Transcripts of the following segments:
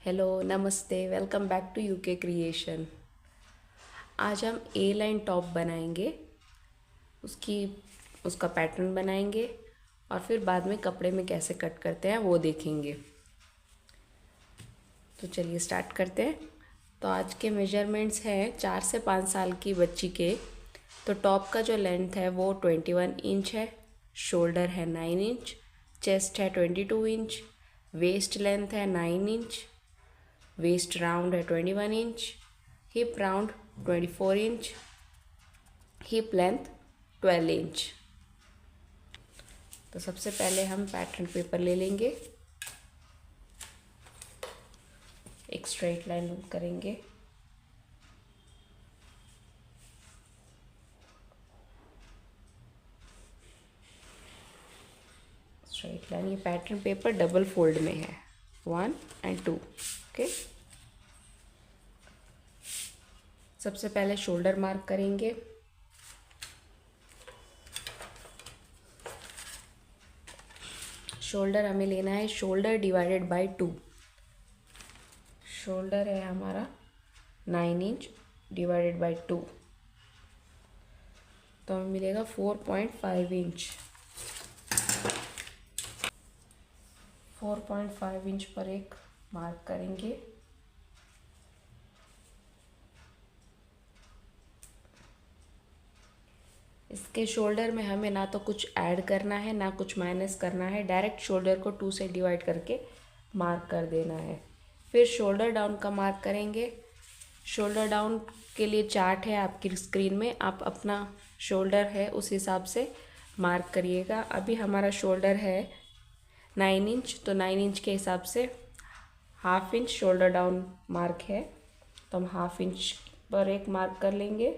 Hello नमस्ते welcome back to UK creation. आज हम ए लाइन टॉप बनाएंगे। उसकी उसका पैटर्न बनाएंगे और फिर बाद में कपड़े में कैसे कट करते हैं वो देखेंगे। तो चलिए स्टार्ट करते हैं। तो आज के मेजरमेंट्स हैं 4 से 5 साल की बच्ची के। तो टॉप का जो लेंथ है वो 21 इंच है, शोल्डर है 9 इंच, चेस्ट है 22 इंच, वेस्ट लेंथ है 9 इंच, वेस्ट राउंड है 21 inch, hip round 24 inch, hip length 12 inch. तो सबसे पहले हम पैटर्न पेपर ले लेंगे, एक स्ट्रेट लाइन करेंगे। स्ट्रेट लाइन, ये पैटर्न पेपर डबल फोल्ड में है, 1 और 2। ओके, सबसे पहले शोल्डर मार्क करेंगे। शोल्डर हमें लेना है शोल्डर डिवाइडेड बाय 2। शोल्डर है हमारा 9 इंच डिवाइडेड बाय 2, तो हमें मिलेगा 4.5 इंच। 4.5 इंच पर एक मार्क करेंगे। इसके शोल्डर में हमें ना तो कुछ ऐड करना है ना कुछ माइनस करना है, डायरेक्ट शोल्डर को 2 से डिवाइड करके मार्क कर देना है। फिर शोल्डर डाउन का मार्क करेंगे। शोल्डर डाउन के लिए चार्ट है आपकी स्क्रीन में, आप अपना शोल्डर है उस हिसाब से मार्क करिएगा। अभी हमारा शोल्डर है 9 इंच, तो 9 इंच के हिसाब से half inch shoulder down mark है, तो हम हाफ इंच पर एक मार्क कर लेंगे।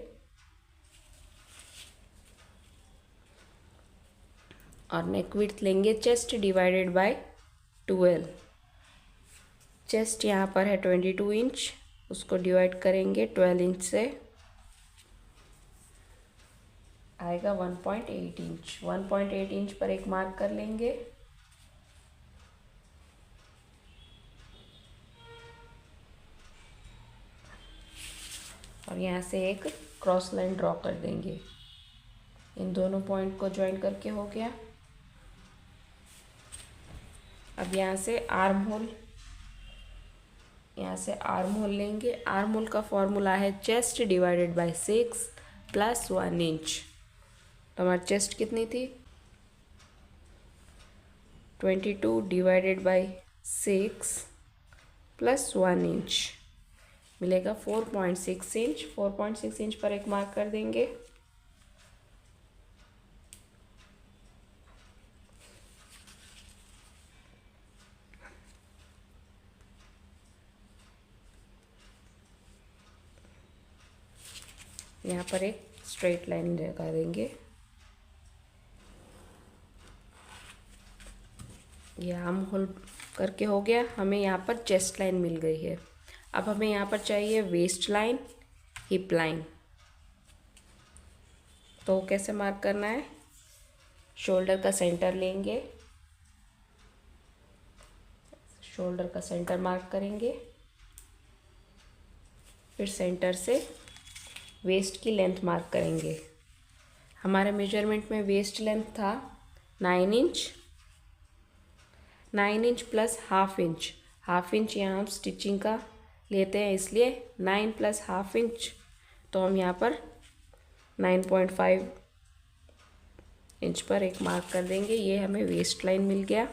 और नेक विड्थ लेंगे चेस्ट डिवाइडेड बाय 12। चेस्ट यहाँ पर है 22 इंच, उसको डिवाइड करेंगे 12 इंच से, आएगा 1.8 इंच। 1.8 इंच पर एक मार्क कर लेंगे। और यहाँ से एक क्रॉस लाइन ड्रॉ कर देंगे। इन दोनों पॉइंट को ज्वाइन करके हो गया। अब यहाँ से आर्म होल, यहाँ से आर्म होल लेंगे। आर्म होल का फॉर्मूला है chest divided by 6 plus 1 inch. तो हमारी चेस्ट कितनी थी? 22 डिवाइडेड बाय 6 प्लस 1 इंच, मिलेगा 4.6 इंच। 4.6 इंच पर एक मार्क कर देंगे। यहाँ पर एक स्ट्रेट लाइन लगा देंगे। ये आर्म होल करके हो गया। हमें यहाँ पर चेस्ट लाइन मिल गई है। अब हमें यहाँ पर चाहिए वेस्ट लाइन, हिप लाइन। तो कैसे मार्क करना है? शोल्डर का सेंटर लेंगे, शोल्डर का सेंटर मार्क करेंगे। फिर सेंटर से वेस्ट की लेंथ मार्क करेंगे। हमारे मेजरमेंट में वेस्ट लेंथ था 9 inch. 9 inch plus half inch, half inch यहाँ हम स्टिचिंग का लेते हैं, इसलिए 9 प्लस हाफ इंच, तो हम यहाँ पर 9.5 इंच पर एक मार्क कर देंगे। ये हमें वेस्ट लाइन मिल गया।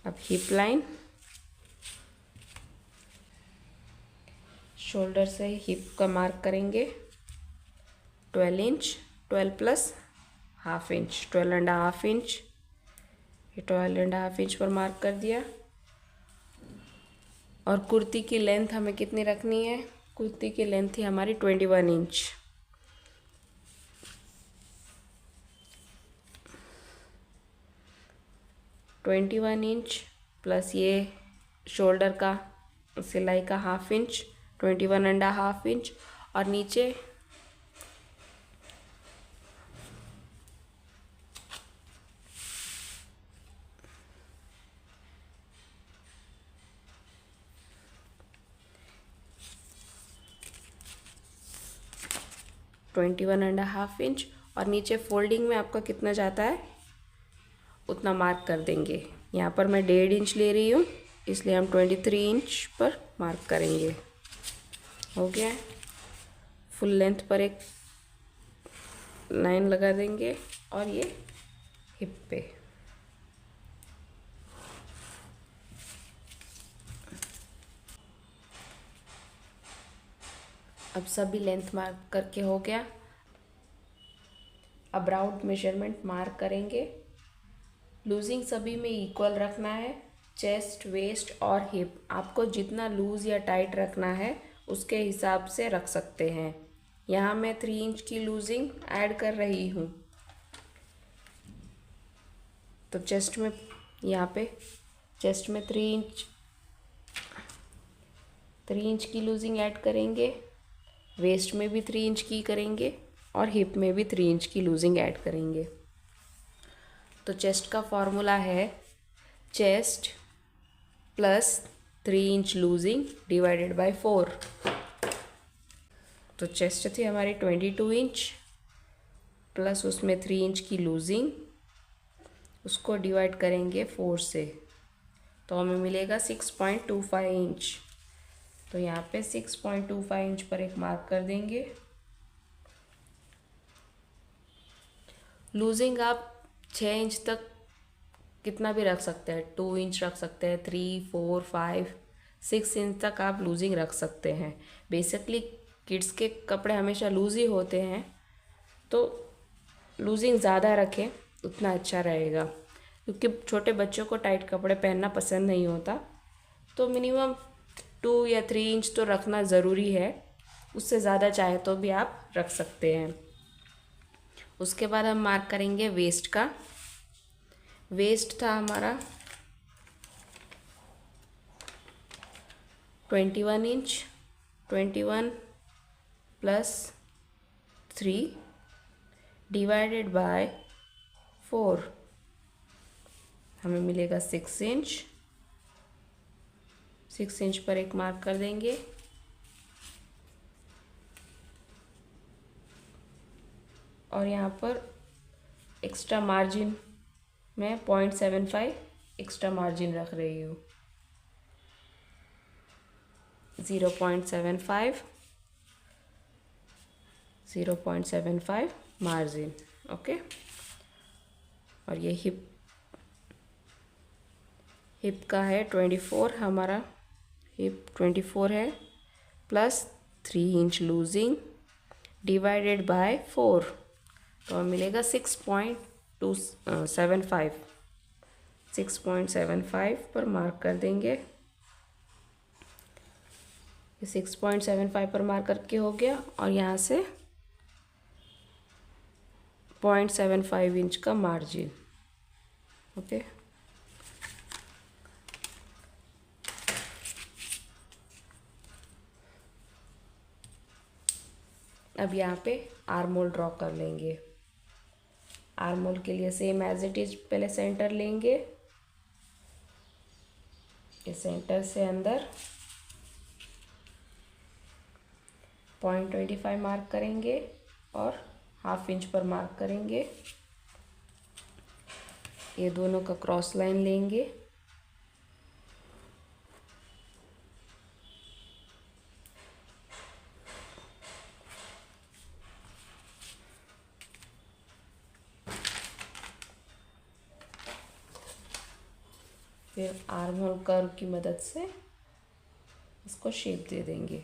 अब हिप लाइन, शोल्डर से हिप का मार्क करेंगे 12 inch. 12 plus half inch, 12.5 inch. ये 12.5 इंच पर मार्क कर दिया। और कुर्ती की लेंथ हमें कितनी रखनी है? कुर्ती की लेंथ थी हमारी 21 इंच। 21 इंच प्लस ये शोल्डर का सिलाई का हाफ इंच, 21.5 इंच। और नीचे 21.5 इंच, और नीचे फोल्डिंग में आपका कितना जाता है उतना मार्क कर देंगे। यहाँ पर मैं 1.5 इंच ले रही हूँ, इसलिए हम 23 इंच पर मार्क करेंगे। हो गया है। फुल लेंथ पर एक लाइन लगा देंगे और ये हिप पे। अब सभी लेंथ मार्क करके हो गया। अब राउंड मेजरमेंट मार्क करेंगे। लूजिंग सभी में इक्वल रखना है, चेस्ट, वेस्ट और हिप आपको जितना लूज़ या टाइट रखना है उसके हिसाब से रख सकते हैं। यहाँ मैं 3 इंच की लूजिंग ऐड कर रही हूँ। तो चेस्ट में, यहाँ पे चेस्ट में 3 इंच की लूजिंग ऐड करेंगे, वेस्ट में भी 3 इंच की करेंगे और हिप में भी 3 इंच की लूजिंग ऐड करेंगे। तो चेस्ट का फॉर्मूला है chest plus 3 inch losing divided by 4। तो चेस्ट थी हमारी 22 इंच प्लस उसमें 3 इंच की लूजिंग, उसको डिवाइड करेंगे 4 से, तो हमें मिलेगा 6.25 इंच। तो यहाँ पे 6.25 इंच पर एक मार्क कर देंगे। लूजिंग आप 6 इंच तक कितना भी रख सकते हैं, 2 इंच रख सकते हैं, 3, 4, 5, 6 इंच तक आप लूजिंग रख सकते हैं। बेसिकली किड्स के कपड़े हमेशा लूज ही होते हैं, तो लूजिंग ज़्यादा रखें उतना अच्छा रहेगा, क्योंकि छोटे बच्चों को टाइट कपड़े पहनना पसंद नहीं होता। तो मिनिमम 2 या 3 इंच तो रखना ज़रूरी है, उससे ज़्यादा चाहे तो भी आप रख सकते हैं। उसके बाद हम मार्क करेंगे वेस्ट का। वेस्ट था हमारा 21 इंच, 21 प्लस 3 डिवाइडेड बाय 4, हमें मिलेगा 6 इंच। 6 इंच पर एक मार्क कर देंगे। और यहाँ पर एक्स्ट्रा मार्जिन मैं 0.75 एक्स्ट्रा मार्जिन रख रही हूँ। 0.75 मार्जिन, ओके। और ये हिप का है 24, हमारा हिप 24 है plus 3 inch losing divided by 4, तो हमें मिलेगा 6.75 पर मार्क कर देंगे। 6.75 पर मार्क करके हो गया, और यहाँ से 0.75 इंच का मार्जिन, ओके। अब यहाँ पे आर्म होल ड्रॉ कर लेंगे। आर्म होल के लिए सेम एज इट इज पहले सेंटर लेंगे, इस सेंटर से अंदर 0.25 मार्क करेंगे और ½ इंच पर मार्क करेंगे। ये दोनों का क्रॉस लाइन लेंगे, फिर आर्म होल कर्व की मदद से इसको शेप दे देंगे।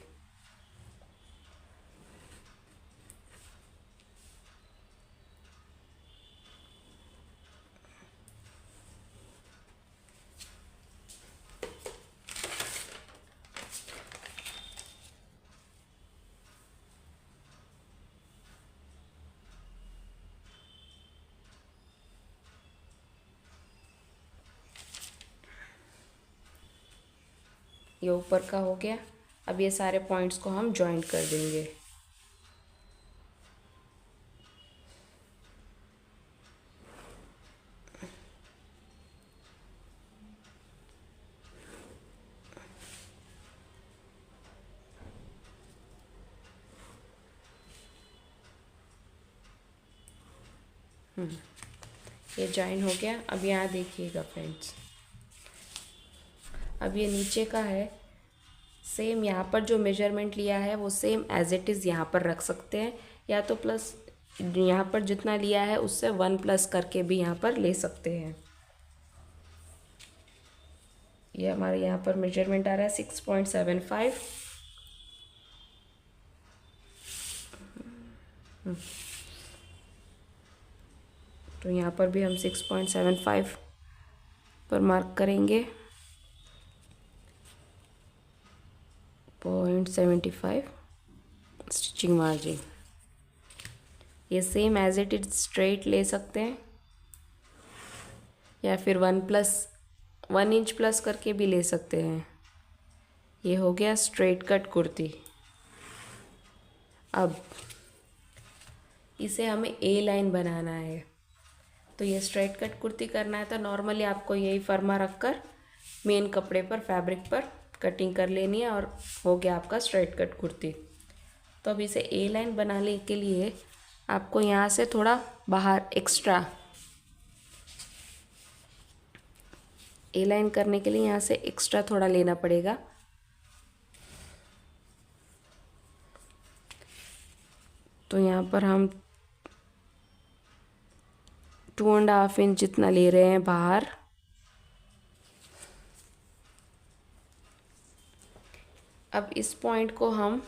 ये ऊपर का हो गया। अब ये सारे पॉइंट्स को हम जॉइंट कर देंगे। ये जॉइन हो गया। अब यहाँ देखिएगा फ्रेंड्स, अब ये नीचे का है, सेम यहाँ पर जो मेजरमेंट लिया है वो सेम एज इट इज़ यहाँ पर रख सकते हैं, या तो प्लस यहाँ पर जितना लिया है उससे 1 प्लस करके भी यहाँ पर ले सकते हैं। ये हमारे यहाँ पर मेजरमेंट आ रहा है 6.75। तो यहाँ पर भी हम 6.75 पर मार्क करेंगे, 0.75 स्टिचिंग मार्जिन। ये same as it is straight ले सकते हैं, या फिर 1 इंच प्लस करके भी ले सकते हैं। ये हो गया स्ट्रेट कट कुर्ती। अब इसे हमें ए लाइन बनाना है, तो ये स्ट्रेट कट कुर्ती करना है तो नॉर्मली आपको यही फर्मा रखकर मेन कपड़े पर फैब्रिक पर कटिंग कर लेनी है और हो गया आपका स्ट्रेट कट कुर्ती। तो अब इसे ए लाइन बनाने के लिए आपको यहाँ से थोड़ा बाहर एक्स्ट्रा, ए लाइन करने के लिए यहाँ से एक्स्ट्रा थोड़ा लेना पड़ेगा। तो यहाँ पर हम 2.5 इंच जितना ले रहे हैं बाहर। अब इस पॉइंट को हम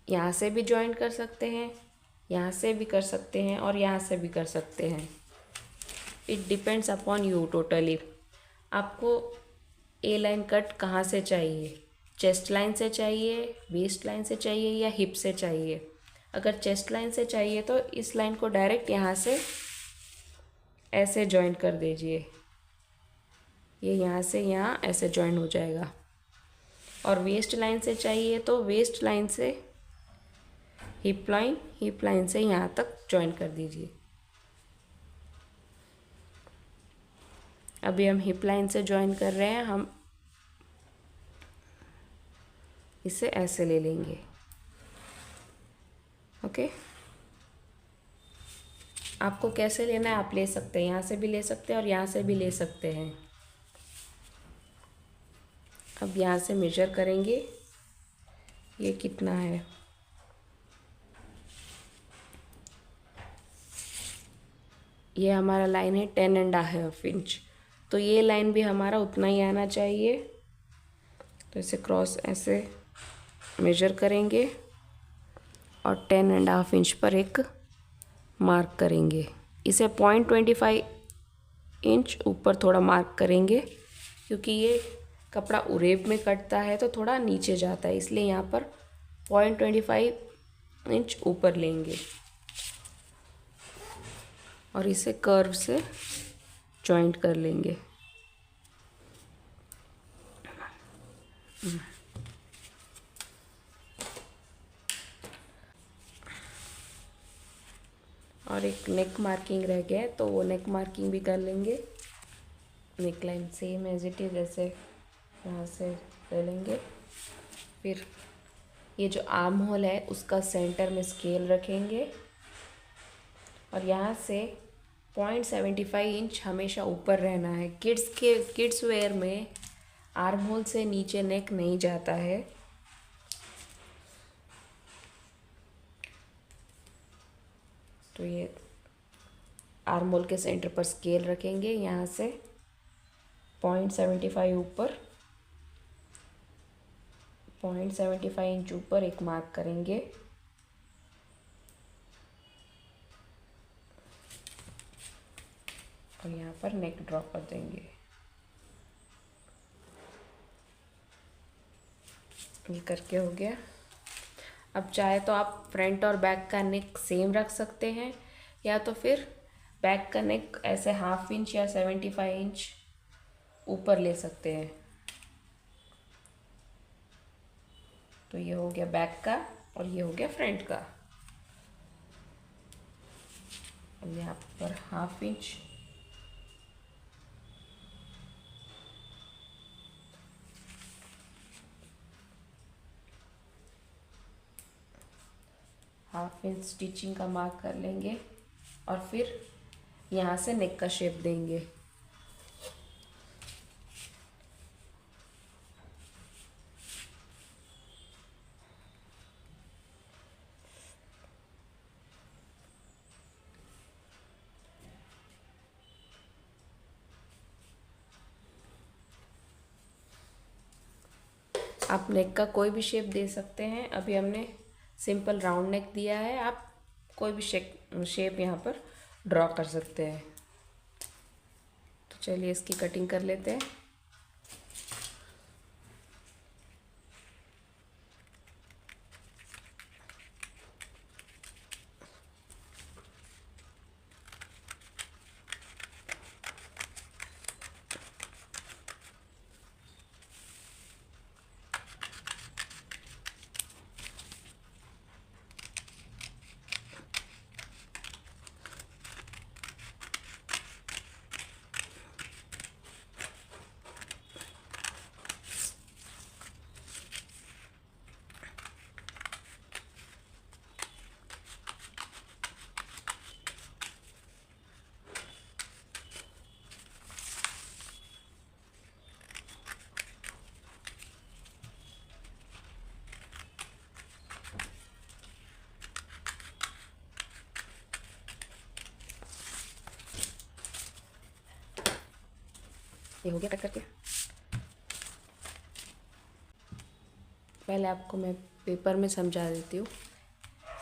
यहाँ से भी ज्वाइन कर सकते हैं, यहाँ से भी कर सकते हैं और यहाँ से भी कर सकते हैं। It depends upon you totally. आपको ए लाइन कट कहाँ से चाहिए, चेस्ट लाइन से चाहिए, वेस्ट लाइन से चाहिए या हिप से चाहिए। अगर चेस्ट लाइन से चाहिए तो इस लाइन को डायरेक्ट यहाँ से ऐसे ज्वाइन कर दीजिए, ये यहाँ से यहाँ ऐसे ज्वाइन हो जाएगा। और वेस्ट लाइन से चाहिए तो वेस्ट लाइन से हिप लाइन से यहाँ तक ज्वाइन कर दीजिए। अभी हम हिप लाइन से ज्वाइन कर रहे हैं, हम इसे ऐसे ले लेंगे। ओके, आपको कैसे लेना है आप ले सकते हैं, यहाँ से भी ले सकते हैं और यहाँ से भी ले सकते हैं। अब यहाँ से मेजर करेंगे ये कितना है। ये हमारा लाइन है 10.5 इंच, तो ये लाइन भी हमारा उतना ही आना चाहिए। तो इसे क्रॉस ऐसे मेजर करेंगे और 10.5 इंच पर एक मार्क करेंगे। इसे 0.25 इंच ऊपर थोड़ा मार्क करेंगे, क्योंकि ये कपड़ा उरेब में कटता है तो थोड़ा नीचे जाता है, इसलिए यहाँ पर 0.25 इंच ऊपर लेंगे और इसे कर्व से जॉइंट कर लेंगे। और एक नेक मार्किंग रह गया है तो वो नेक मार्किंग भी कर लेंगे। Neck line same as it is ऐसे यहाँ से ले लेंगे। फिर ये जो आर्म होल है उसका सेंटर में स्केल रखेंगे और यहाँ से 0.75 इंच हमेशा ऊपर रहना है। किड्स वेयर में आर्म होल से नीचे नेक नहीं जाता है, तो ये आर्म होल के सेंटर पर स्केल रखेंगे। यहाँ से 0.75 ऊपर 0.75 इंच ऊपर एक मार्क करेंगे और यहाँ पर नेक ड्रॉ कर देंगे। ये करके हो गया। अब चाहे तो आप फ्रंट और बैक का नेक सेम रख सकते हैं, या तो फिर बैक का नेक ऐसे 1/2 इंच या 75 इंच ऊपर ले सकते हैं। तो ये हो गया बैक का और ये हो गया फ्रंट का। अब यहाँ पर 1/2 इंच स्टिचिंग का मार्क कर लेंगे और फिर यहाँ से नेक का शेप देंगे। आप नेक का कोई भी शेप दे सकते हैं। अभी हमने सिंपल राउंड नेक दिया है, आप कोई भी शेप यहाँ पर ड्रॉ कर सकते हैं। तो चलिए इसकी कटिंग कर लेते हैं। ये हो गया कट करके। पहले आपको मैं पेपर में समझा देती हूँ।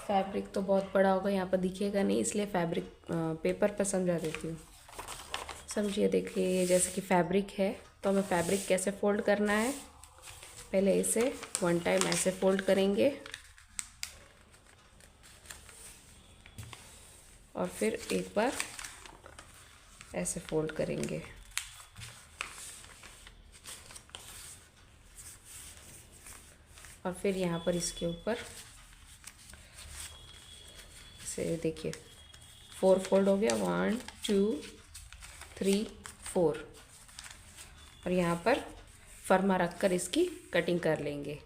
फैब्रिक तो बहुत बड़ा होगा, यहाँ पर दिखेगा नहीं, इसलिए फैब्रिक पेपर पर समझा देती हूँ। समझिए, देखिए जैसे कि फैब्रिक है तो हमें फैब्रिक कैसे फ़ोल्ड करना है। पहले इसे 1 टाइम ऐसे फ़ोल्ड करेंगे और फिर एक बार ऐसे फ़ोल्ड करेंगे। और फिर यहाँ पर इसके ऊपर से देखिए 4 फोल्ड हो गया, 1 2 3 4। और यहाँ पर फर्मा रखकर इसकी कटिंग कर लेंगे।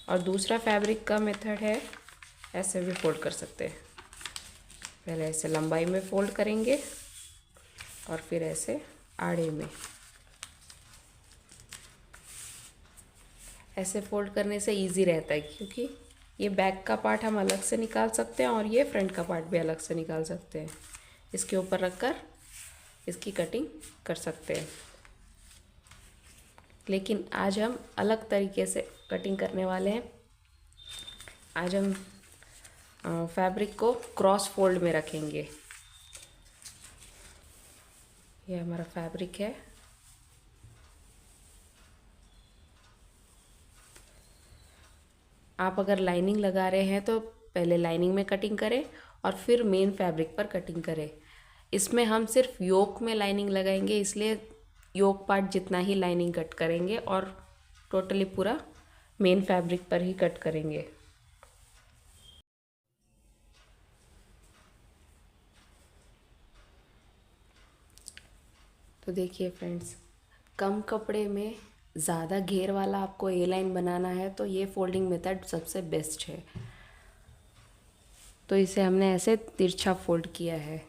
और दूसरा फैब्रिक का मेथड है, ऐसे भी फोल्ड कर सकते हैं। पहले ऐसे लंबाई में फोल्ड करेंगे और फिर ऐसे आड़े में। ऐसे फोल्ड करने से इजी रहता है, क्योंकि ये बैक का पार्ट हम अलग से निकाल सकते हैं और ये फ्रंट का पार्ट भी अलग से निकाल सकते हैं। इसके ऊपर रखकर इसकी कटिंग कर सकते हैं। लेकिन आज हम अलग तरीके से कटिंग करने वाले हैं। आज हम फैब्रिक को क्रॉस फोल्ड में रखेंगे। ये हमारा फैब्रिक है। आप अगर लाइनिंग लगा रहे हैं तो पहले लाइनिंग में कटिंग करें और फिर मेन फैब्रिक पर कटिंग करें। इसमें हम सिर्फ योक में लाइनिंग लगाएंगे, इसलिए योक पार्ट जितना ही लाइनिंग कट करेंगे और टोटली पूरा मेन फैब्रिक पर ही कट करेंगे। तो देखिए फ्रेंड्स, कम कपड़े में ज़्यादा घेर वाला आपको ए लाइन बनाना है तो ये फोल्डिंग मेथड सबसे बेस्ट है। तो इसे हमने ऐसे तिरछा फोल्ड किया है।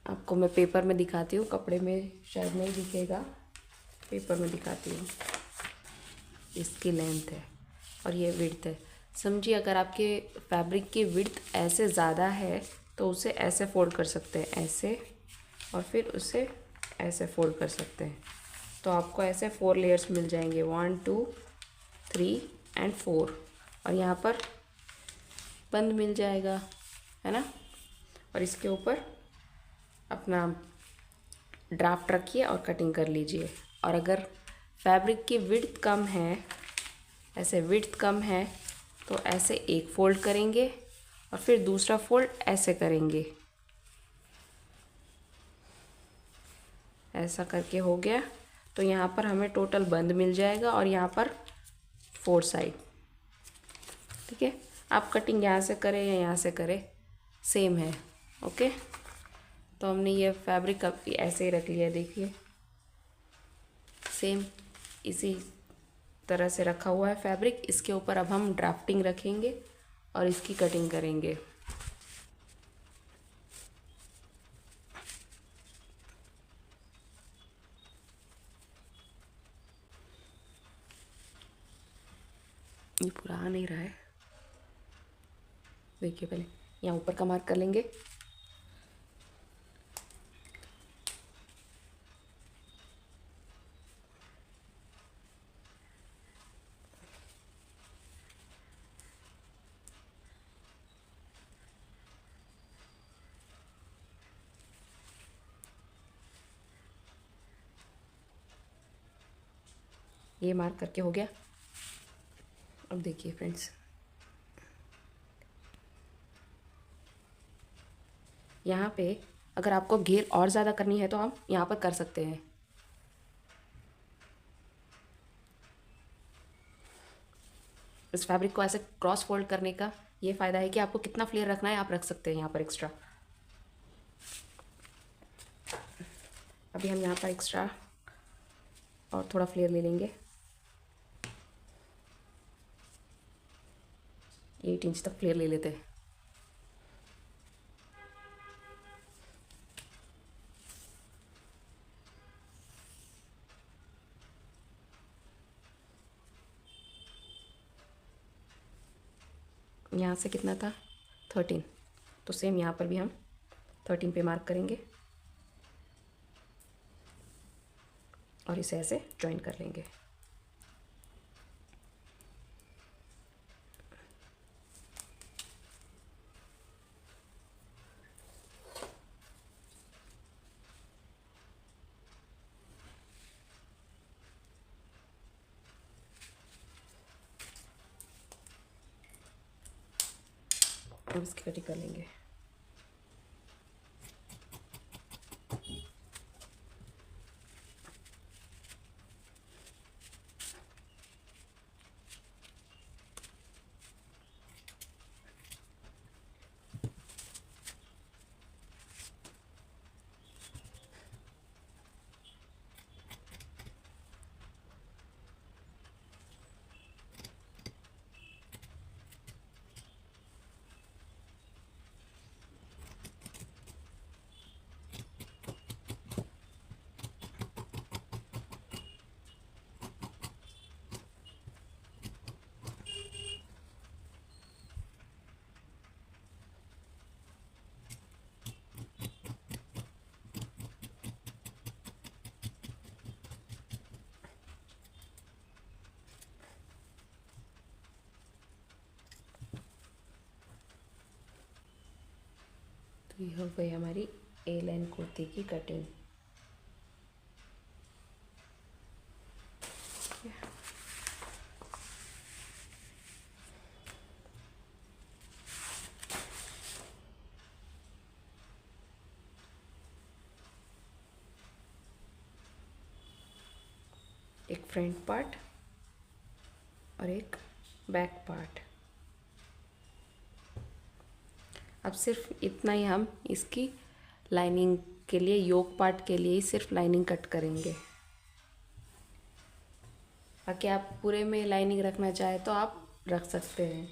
आपको मैं पेपर में दिखाती हूँ, कपड़े में शायद नहीं दिखेगा, पेपर में दिखाती हूँ। इसकी लेंथ है और ये विड्थ है। समझिए, अगर आपके फैब्रिक की विड्थ ऐसे ज़्यादा है तो उसे ऐसे फोल्ड कर सकते हैं, ऐसे, और फिर उसे ऐसे फोल्ड कर सकते हैं। तो आपको ऐसे 4 लेयर्स मिल जाएंगे, 1 2 3 एंड 4। और यहाँ पर बंद मिल जाएगा, है ना। और इसके ऊपर अपना ड्राफ्ट रखिए और कटिंग कर लीजिए। और अगर फैब्रिक की विड्थ कम है, ऐसे विड्थ कम है, तो ऐसे एक फोल्ड करेंगे और फिर दूसरा फोल्ड ऐसे करेंगे। ऐसा करके हो गया। तो यहाँ पर हमें टोटल बंद मिल जाएगा और यहाँ पर 4 साइड। ठीक है, आप कटिंग यहाँ से करें या यहाँ से करें, सेम है। ओके, तो हमने ये फैब्रिक ऐसे ही रख लिया। देखिए, सेम इसी तरह से रखा हुआ है फैब्रिक। इसके ऊपर अब हम ड्राफ्टिंग रखेंगे और इसकी कटिंग करेंगे। ये पूरा आ नहीं रहा है, देखिए पहले यहाँ ऊपर का मार्क कर लेंगे। ये मार्क करके हो गया। अब देखिए फ्रेंड्स, यहाँ पे अगर आपको घेर और ज़्यादा करनी है तो आप यहाँ पर कर सकते हैं। इस फैब्रिक को ऐसे क्रॉस फोल्ड करने का ये फ़ायदा है कि आपको कितना फ्लेयर रखना है आप रख सकते हैं यहाँ पर एक्स्ट्रा। अभी हम यहाँ पर एक्स्ट्रा और थोड़ा फ्लेयर ले लेंगे। 8 इंच तक फ्लेयर ले लेते हैं। यहाँ से कितना था 13, तो सेम यहाँ पर भी हम 13 पे मार्क करेंगे और इसे ऐसे जॉइन कर लेंगे। अब इसकी कटिंग कर लेंगे। तो ये हो गई हमारी ए लाइन कुर्ती की कटिंग। एक फ्रंट पार्ट और एक बैक पार्ट। अब सिर्फ इतना ही हम इसकी लाइनिंग के लिए, योक पार्ट के लिए ही सिर्फ लाइनिंग कट करेंगे। बाकी आप पूरे में लाइनिंग रखना चाहे तो आप रख सकते हैं।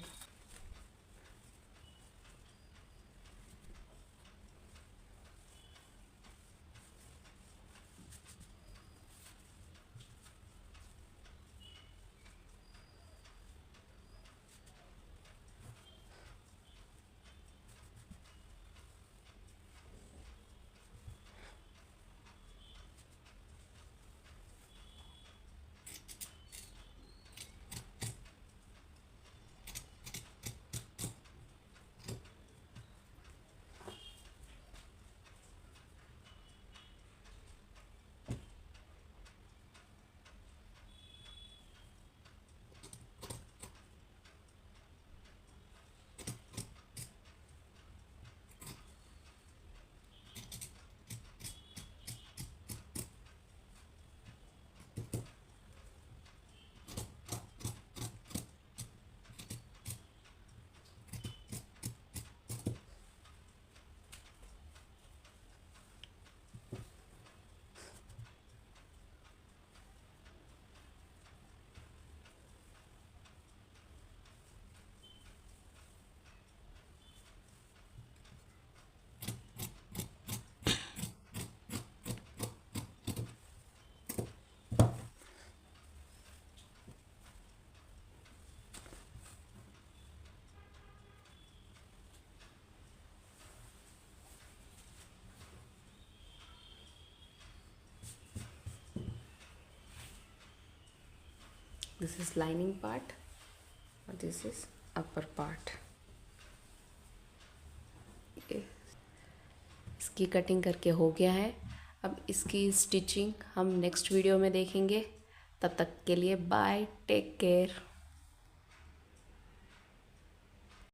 दिस इज़ लाइनिंग पार्ट और दिस इज़ अपर पार्ट। इसकी कटिंग करके हो गया है। अब इसकी स्टिचिंग हम नेक्स्ट वीडियो में देखेंगे। तब तक के लिए बाय, टेक केयर।